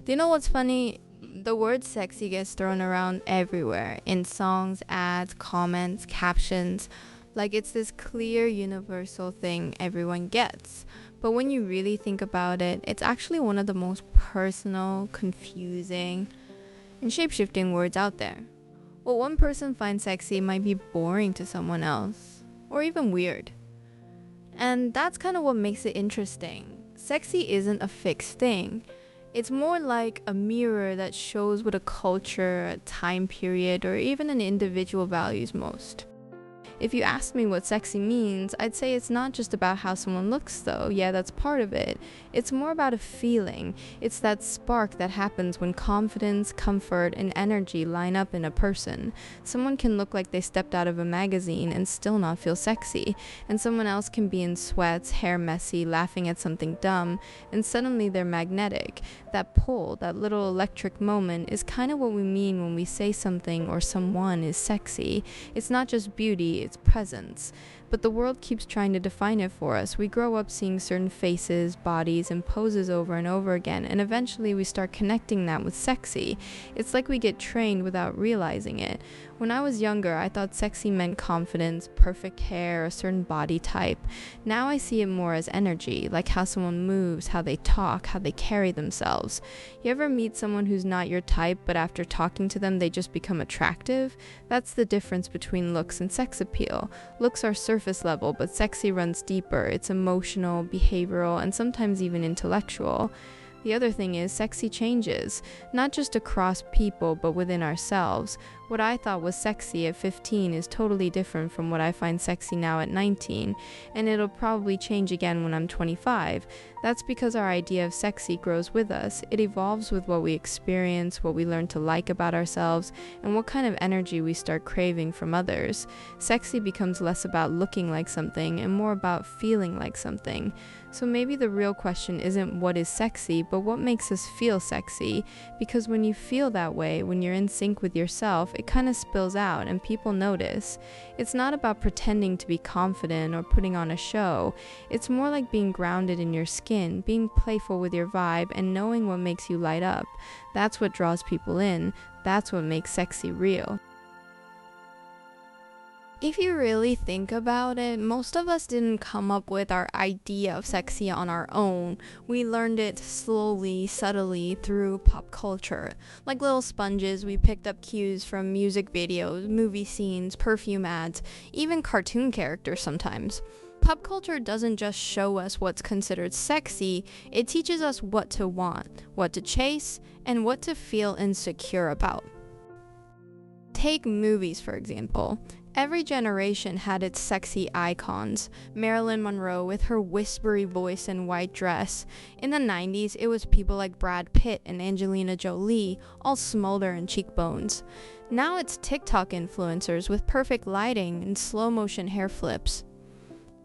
Do you know what's funny? The word sexy gets thrown around everywhere in songs, ads, comments, captions. Like it's this clear universal thing everyone gets. But when you really think about it, it's actually one of the most personal, confusing, and shape-shifting words out there. What one person finds sexy might be boring to someone else, or even weird. And that's kind of what makes it interesting. Sexy isn't a fixed thing. It's more like a mirror that shows what a culture, a time period, or even an individual values most. If you ask me what sexy means, I'd say it's not just about how someone looks though. Yeah, that's part of it. It's more about a feeling. It's that spark that happens when confidence, comfort, and energy line up in a person. Someone can look like they stepped out of a magazine and still not feel sexy, and someone else can be in sweats, hair messy, laughing at something dumb, and suddenly they're magnetic. That pull, that little electric moment is kind of what we mean when we say something or someone is sexy. It's not just beauty, its presence. But the world keeps trying to define it for us. We grow up seeing certain faces, bodies, and poses over and over again, and eventually we start connecting that with sexy. It's like we get trained without realizing it. When I was younger, I thought sexy meant confidence, perfect hair, a certain body type. Now I see it more as energy, like how someone moves, how they talk, how they carry themselves. You ever meet someone who's not your type, but after talking to them, they just become attractive? That's the difference between looks and sex appeal. Looks are surface level, but sexy runs deeper. It's emotional, behavioral, and sometimes even intellectual. The other thing is, sexy changes, not just across people, but within ourselves. What I thought was sexy at 15 is totally different from what I find sexy now at 19, and it'll probably change again when I'm 25. That's because our idea of sexy grows with us. It evolves with what we experience, what we learn to like about ourselves, and what kind of energy we start craving from others. Sexy becomes less about looking like something and more about feeling like something. So maybe the real question isn't what is sexy, but what makes us feel sexy? Because when you feel that way, when you're in sync with yourself, it kind of spills out and people notice. It's not about pretending to be confident or putting on a show. It's more like being grounded in your skin, being playful with your vibe, and knowing what makes you light up. That's what draws people in. That's what makes sexy real. If you really think about it, most of us didn't come up with our idea of sexy on our own. We learned it slowly, subtly through pop culture. Like little sponges, we picked up cues from music videos, movie scenes, perfume ads, even cartoon characters sometimes. Pop culture doesn't just show us what's considered sexy, it teaches us what to want, what to chase, and what to feel insecure about. Take movies, for example. Every generation had its sexy icons. Marilyn Monroe with her whispery voice and white dress. In the 90s, it was people like Brad Pitt and Angelina Jolie, all smolder and cheekbones. Now it's TikTok influencers with perfect lighting and slow motion hair flips.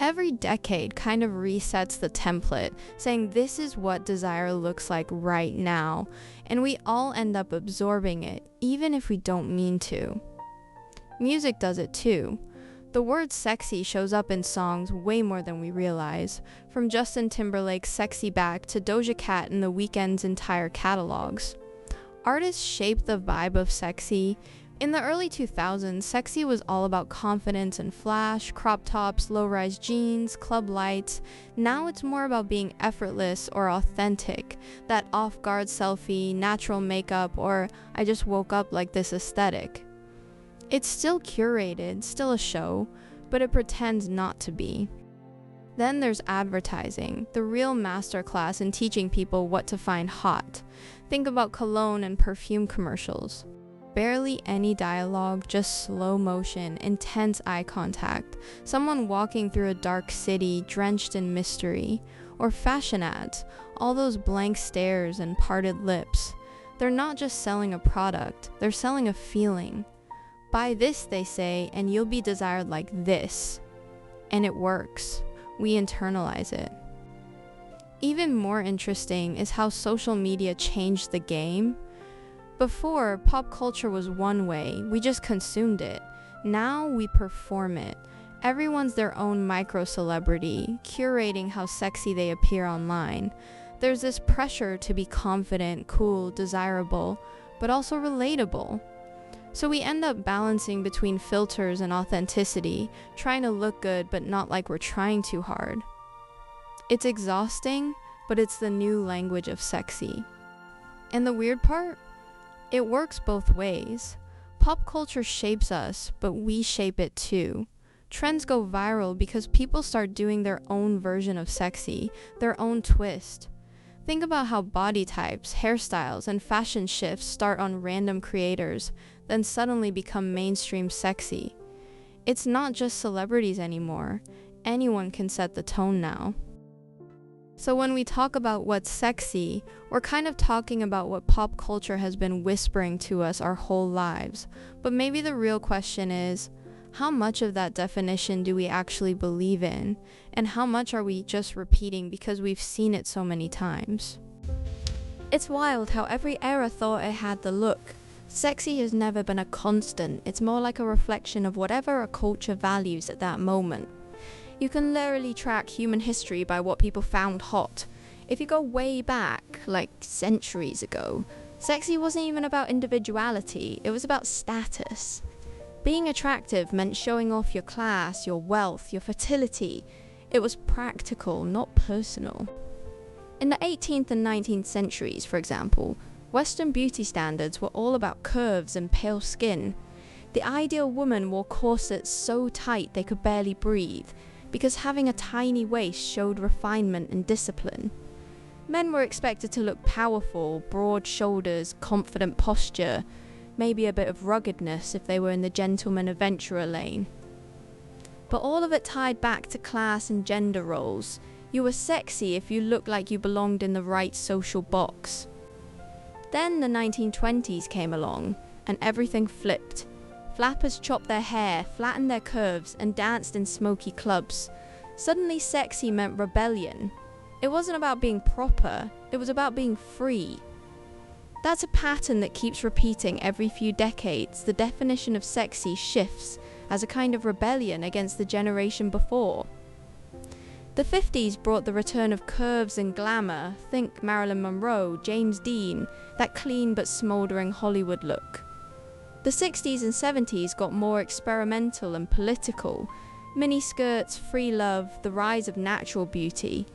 Every decade kind of resets the template, saying this is what desire looks like right now, and we all end up absorbing it, even if we don't mean to. Music does it too. The word sexy shows up in songs way more than we realize, from Justin Timberlake's Sexy Back to Doja Cat and The Weeknd's entire catalogs. Artists shape the vibe of sexy. In the early 2000s, sexy was all about confidence and flash, crop tops, low-rise jeans, club lights. Now it's more about being effortless or authentic, that off-guard selfie, natural makeup, or I just woke up like this aesthetic. It's still curated, still a show, but it pretends not to be. Then there's advertising, the real masterclass in teaching people what to find hot. Think about cologne and perfume commercials. Barely any dialogue, just slow motion, intense eye contact, someone walking through a dark city drenched in mystery. Or fashion ads, all those blank stares and parted lips. They're not just selling a product, they're selling a feeling. Buy this, they say, and you'll be desired like this. And it works. We internalize it. Even more interesting is how social media changed the game. Before, pop culture was one way, we just consumed it. Now we perform it. Everyone's their own micro-celebrity, curating how sexy they appear online. There's this pressure to be confident, cool, desirable, but also relatable. So we end up balancing between filters and authenticity, trying to look good but not like we're trying too hard. It's exhausting, but it's the new language of sexy. And the weird part? It works both ways. Pop culture shapes us, but we shape it too. Trends go viral because people start doing their own version of sexy, their own twist. Think about how body types, hairstyles, and fashion shifts start on random creators, then suddenly become mainstream sexy. It's not just celebrities anymore. Anyone can set the tone now. So when we talk about what's sexy, we're kind of talking about what pop culture has been whispering to us our whole lives. But maybe the real question is, how much of that definition do we actually believe in? And how much are we just repeating because we've seen it so many times? It's wild how every era thought it had the look. Sexy has never been a constant. It's more like a reflection of whatever a culture values at that moment. You can literally track human history by what people found hot. If you go way back, like centuries ago, sexy wasn't even about individuality, it was about status. Being attractive meant showing off your class, your wealth, your fertility. It was practical, not personal. In the 18th and 19th centuries, for example, Western beauty standards were all about curves and pale skin. The ideal woman wore corsets so tight they could barely breathe, because having a tiny waist showed refinement and discipline. Men were expected to look powerful, broad shoulders, confident posture, maybe a bit of ruggedness if they were in the gentleman adventurer lane. But all of it tied back to class and gender roles. You were sexy if you looked like you belonged in the right social box. Then the 1920s came along, and everything flipped. Flappers chopped their hair, flattened their curves, and danced in smoky clubs. Suddenly sexy meant rebellion. It wasn't about being proper, it was about being free. That's a pattern that keeps repeating every few decades. The definition of sexy shifts as a kind of rebellion against the generation before. The 50s brought the return of curves and glamour. Think Marilyn Monroe, James Dean, that clean but smouldering Hollywood look. The 60s and 70s got more experimental and political. Miniskirts, free love, the rise of natural beauty.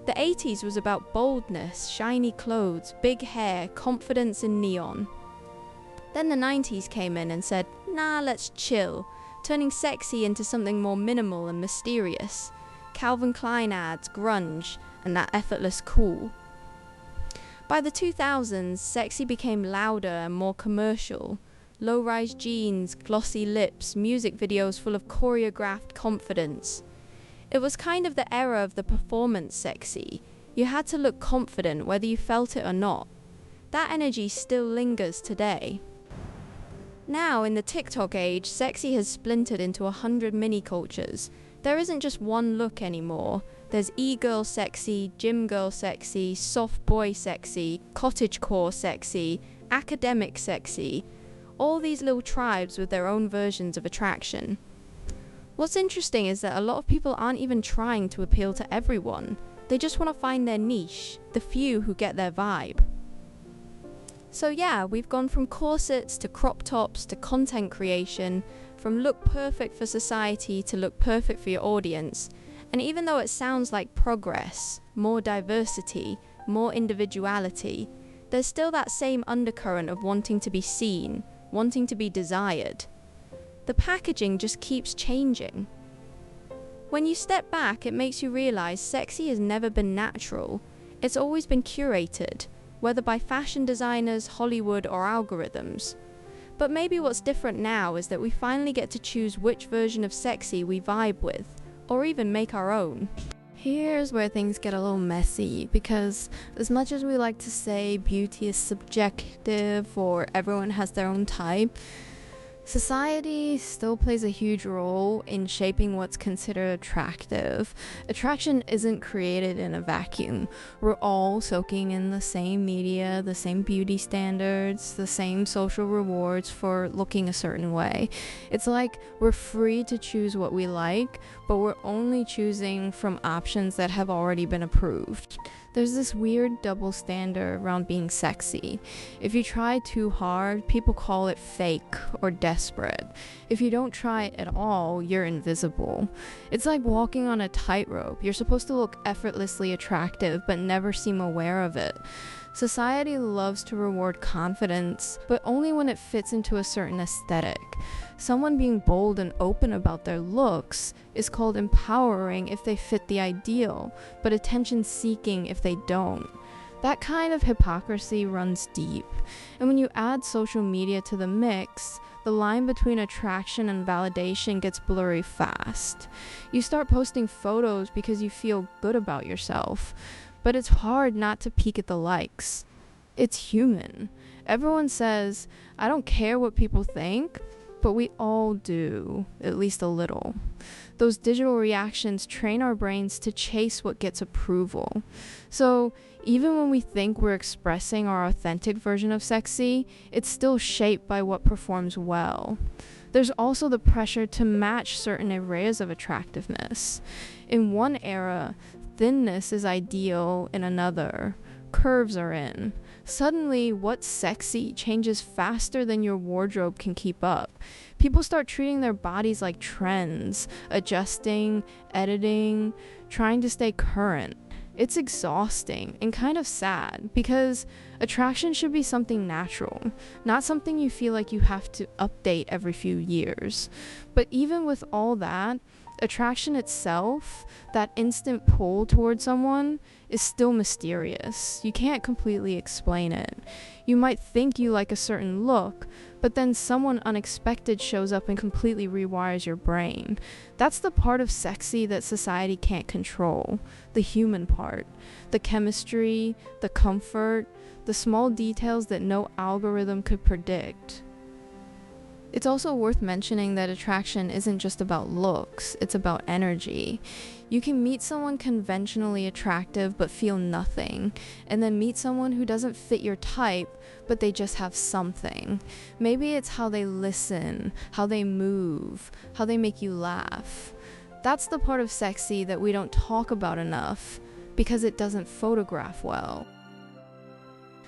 The 80s was about boldness, shiny clothes, big hair, confidence in neon. Then the 90s came in and said, nah, let's chill, turning sexy into something more minimal and mysterious. Calvin Klein ads, grunge, and that effortless cool. By the 2000s, sexy became louder and more commercial. Low-rise jeans, glossy lips, music videos full of choreographed confidence. It was kind of the era of the performance sexy. You had to look confident whether you felt it or not. That energy still lingers today. Now, in the TikTok age, sexy has splintered into 100 mini-cultures. There isn't just one look anymore. There's e-girl sexy, gym girl sexy, soft boy sexy, cottagecore sexy, academic sexy. All these little tribes with their own versions of attraction. What's interesting is that a lot of people aren't even trying to appeal to everyone. They just want to find their niche, the few who get their vibe. So yeah, we've gone from corsets to crop tops to content creation, from look perfect for society to look perfect for your audience. And even though it sounds like progress, more diversity, more individuality, there's still that same undercurrent of wanting to be seen, wanting to be desired. The packaging just keeps changing. When you step back, it makes you realize sexy has never been natural. It's always been curated, whether by fashion designers, Hollywood, or algorithms. But maybe what's different now is that we finally get to choose which version of sexy we vibe with, or even make our own. Here's where things get a little messy, because as much as we like to say beauty is subjective or everyone has their own type, society still plays a huge role in shaping what's considered attractive. Attraction isn't created in a vacuum. We're all soaking in the same media, the same beauty standards, the same social rewards for looking a certain way. It's like we're free to choose what we like, but we're only choosing from options that have already been approved. There's this weird double standard around being sexy. If you try too hard, people call it fake or desperate. If you don't try it at all, you're invisible. It's like walking on a tightrope. You're supposed to look effortlessly attractive, but never seem aware of it. Society loves to reward confidence, but only when it fits into a certain aesthetic. Someone being bold and open about their looks is called empowering if they fit the ideal, but attention-seeking if they don't. That kind of hypocrisy runs deep. And when you add social media to the mix, the line between attraction and validation gets blurry fast. You start posting photos because you feel good about yourself, but it's hard not to peek at the likes. It's human. Everyone says, I don't care what people think, but we all do, at least a little. Those digital reactions train our brains to chase what gets approval. So even when we think we're expressing our authentic version of sexy, it's still shaped by what performs well. There's also the pressure to match certain areas of attractiveness. In one era, thinness is ideal, in another, curves are in. Suddenly, what's sexy changes faster than your wardrobe can keep up. People start treating their bodies like trends, adjusting, editing, trying to stay current. It's exhausting and kind of sad because attraction should be something natural, not something you feel like you have to update every few years. But even with all that, attraction itself, that instant pull towards someone, is still mysterious. You can't completely explain it. You might think you like a certain look, but then someone unexpected shows up and completely rewires your brain. That's the part of sexy that society can't control. The human part. The chemistry, the comfort, the small details that no algorithm could predict. It's also worth mentioning that attraction isn't just about looks, it's about energy. You can meet someone conventionally attractive but feel nothing, and then meet someone who doesn't fit your type, but they just have something. Maybe it's how they listen, how they move, how they make you laugh. That's the part of sexy that we don't talk about enough, because it doesn't photograph well.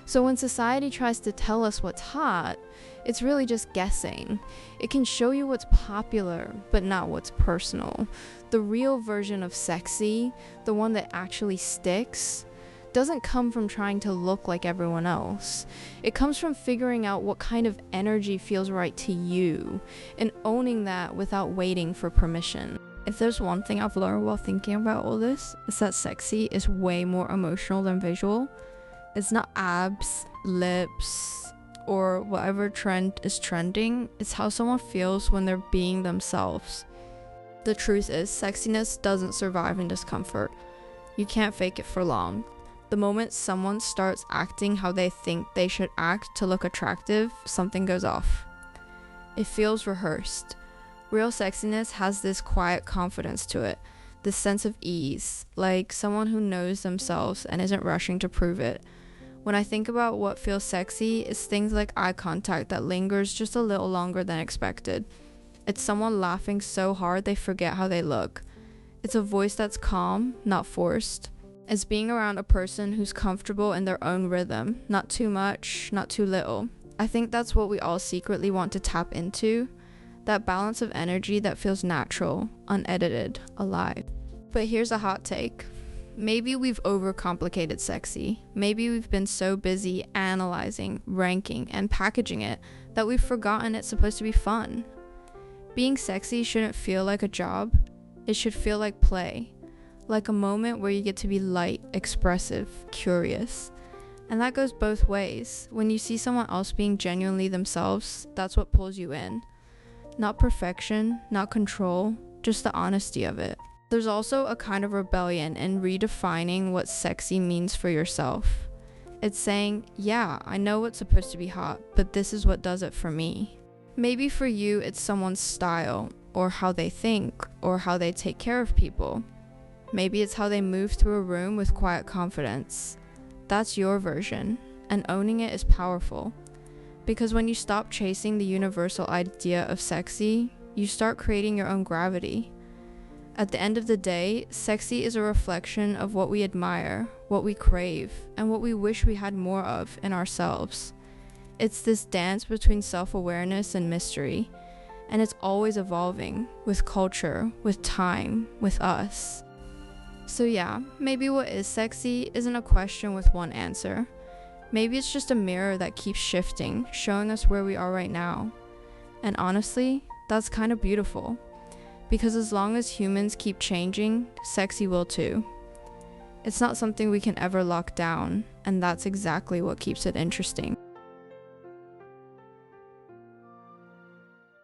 So when society tries to tell us what's hot, it's really just guessing. It can show you what's popular, but not what's personal. The real version of sexy, the one that actually sticks, doesn't come from trying to look like everyone else. It comes from figuring out what kind of energy feels right to you, and owning that without waiting for permission. If there's one thing I've learned while thinking about all this, it's that sexy is way more emotional than visual. It's not abs, lips, or whatever trend is trending. It's how someone feels when they're being themselves. The truth is, sexiness doesn't survive in discomfort. You can't fake it for long. The moment someone starts acting how they think they should act to look attractive, something goes off. It feels rehearsed. Real sexiness has this quiet confidence to it, this sense of ease, like someone who knows themselves and isn't rushing to prove it. When I think about what feels sexy, it's things like eye contact that lingers just a little longer than expected. It's someone laughing so hard they forget how they look. It's a voice that's calm, not forced. It's being around a person who's comfortable in their own rhythm, not too much, not too little. I think that's what we all secretly want to tap into, that balance of energy that feels natural, unedited, alive. But here's a hot take. Maybe we've overcomplicated sexy. Maybe we've been so busy analyzing, ranking, and packaging it that we've forgotten it's supposed to be fun. Being sexy shouldn't feel like a job. It should feel like play. Like a moment where you get to be light, expressive, curious. And that goes both ways. When you see someone else being genuinely themselves, that's what pulls you in. Not perfection, not control, just the honesty of it. There's also a kind of rebellion in redefining what sexy means for yourself. It's saying, yeah, I know what's supposed to be hot, but this is what does it for me. Maybe for you, it's someone's style, or how they think, or how they take care of people. Maybe it's how they move through a room with quiet confidence. That's your version, and owning it is powerful. Because when you stop chasing the universal idea of sexy, you start creating your own gravity. At the end of the day, sexy is a reflection of what we admire, what we crave, and what we wish we had more of in ourselves. It's this dance between self-awareness and mystery, and it's always evolving with culture, with time, with us. So yeah, maybe what is sexy isn't a question with one answer. Maybe it's just a mirror that keeps shifting, showing us where we are right now. And honestly, that's kind of beautiful. Because as long as humans keep changing, sexy will too. It's not something we can ever lock down, and that's exactly what keeps it interesting.